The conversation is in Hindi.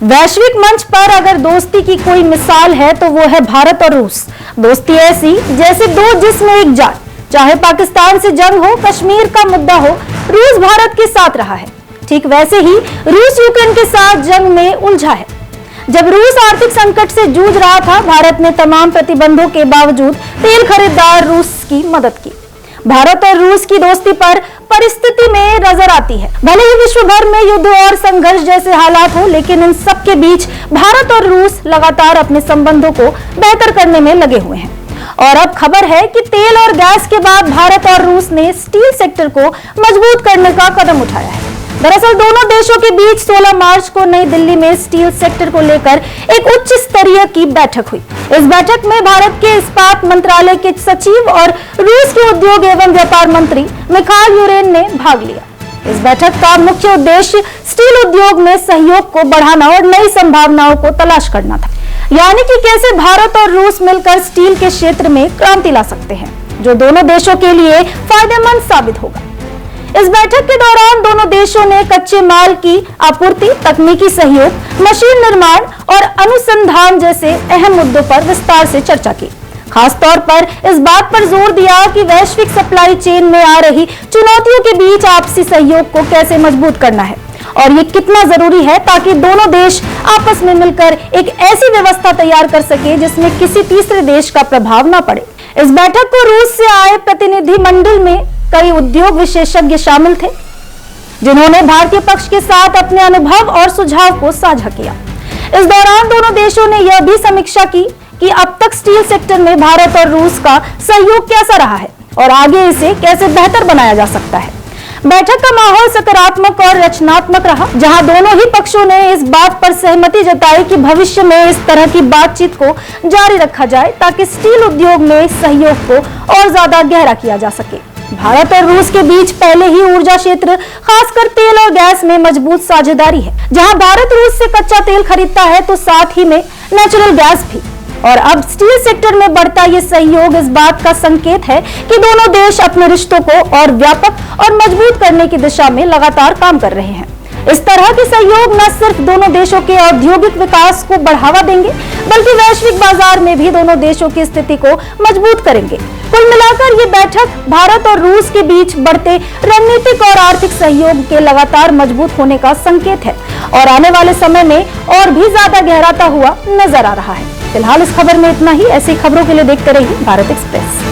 वैश्विक मंच पर अगर दोस्ती की कोई मिसाल है तो वो है भारत और रूस। दोस्ती ऐसी जैसे दो जिस्म एक जान। चाहे पाकिस्तान से जंग हो, कश्मीर का मुद्दा हो, रूस भारत के साथ रहा है। ठीक वैसे ही रूस यूक्रेन के साथ जंग में उलझा है। जब रूस आर्थिक संकट से जूझ रहा था, भारत ने तमाम प्रतिबंधों के बावजूद तेल खरीदार रूस की मदद की। भारत और रूस की दोस्ती पर परिस्थिति में नजर आती है। भले ही विश्व भर में युद्ध और संघर्ष जैसे हालात हो, लेकिन इन सब के बीच भारत और रूस लगातार अपने संबंधों को बेहतर करने में लगे हुए हैं। और अब खबर है कि तेल और गैस के बाद भारत और रूस ने स्टील सेक्टर को मजबूत करने का कदम उठाया है। दरअसल दोनों देशों के बीच 16 मार्च को नई दिल्ली में स्टील सेक्टर को लेकर एक उच्च स्तरीय की बैठक हुई। इस बैठक में भारत के इस्पात मंत्रालय के सचिव और रूस के उद्योग एवं व्यापार मंत्री मिखाइल यूरेन ने भाग लिया। इस बैठक का मुख्य उद्देश्य स्टील उद्योग में सहयोग को बढ़ाना और नई संभावनाओं को तलाश करना था, यानी कि कैसे भारत और रूस मिलकर स्टील के क्षेत्र में क्रांति ला सकते हैं, जो दोनों देशों के लिए फायदेमंद साबित होगा। इस बैठक के दौरान दोनों देशों ने कच्चे माल की आपूर्ति, तकनीकी सहयोग, मशीन निर्माण और अनुसंधान जैसे अहम मुद्दों पर विस्तार से चर्चा की। खास तौर पर इस बात पर जोर दिया कि वैश्विक सप्लाई चेन में आ रही चुनौतियों के बीच आपसी सहयोग को कैसे मजबूत करना है और ये कितना जरूरी है ताकि दोनों देश आपस में मिलकर एक ऐसी व्यवस्था तैयार कर सके जिसमें किसी तीसरे देश का प्रभाव न पड़े। इस बैठक को रूस से आए प्रतिनिधि मंडल में कई उद्योग विशेषज्ञ शामिल थे, जिन्होंने भारतीय पक्ष के साथ अपने अनुभव और सुझाव को साझा किया। इस दौरान दोनों देशों ने यह भी समीक्षा की कि अब तक स्टील सेक्टर में भारत और रूस का सहयोग कैसा रहा है और आगे इसे कैसे बेहतर बनाया जा सकता है। बैठक का माहौल सकारात्मक और रचनात्मक रहा, जहां दोनों ही पक्षों ने इस बात पर सहमति जताई कि भविष्य में इस तरह की बातचीत को जारी रखा जाए ताकि स्टील उद्योग में सहयोग को और ज्यादा गहरा किया जा सके। भारत और रूस के बीच पहले ही ऊर्जा क्षेत्र, खासकर तेल और गैस में मजबूत साझेदारी है। जहां भारत रूस से कच्चा तेल खरीदता है तो साथ ही में नेचुरल गैस भी। और अब स्टील सेक्टर में बढ़ता ये सहयोग इस बात का संकेत है कि दोनों देश अपने रिश्तों को और व्यापक और मजबूत करने की दिशा में लगातार काम कर रहे हैं। इस तरह के सहयोग न सिर्फ दोनों देशों के औद्योगिक विकास को बढ़ावा देंगे, बल्कि वैश्विक बाजार में भी दोनों देशों की स्थिति को मजबूत करेंगे। कुल मिलाकर ये बैठक भारत और रूस के बीच बढ़ते रणनीतिक और आर्थिक सहयोग के लगातार मजबूत होने का संकेत है और आने वाले समय में और भी ज्यादा गहराता हुआ नजर आ रहा है। फिलहाल इस खबर में इतना ही। ऐसी खबरों के लिए देखते रहिए भारत एक्सप्रेस।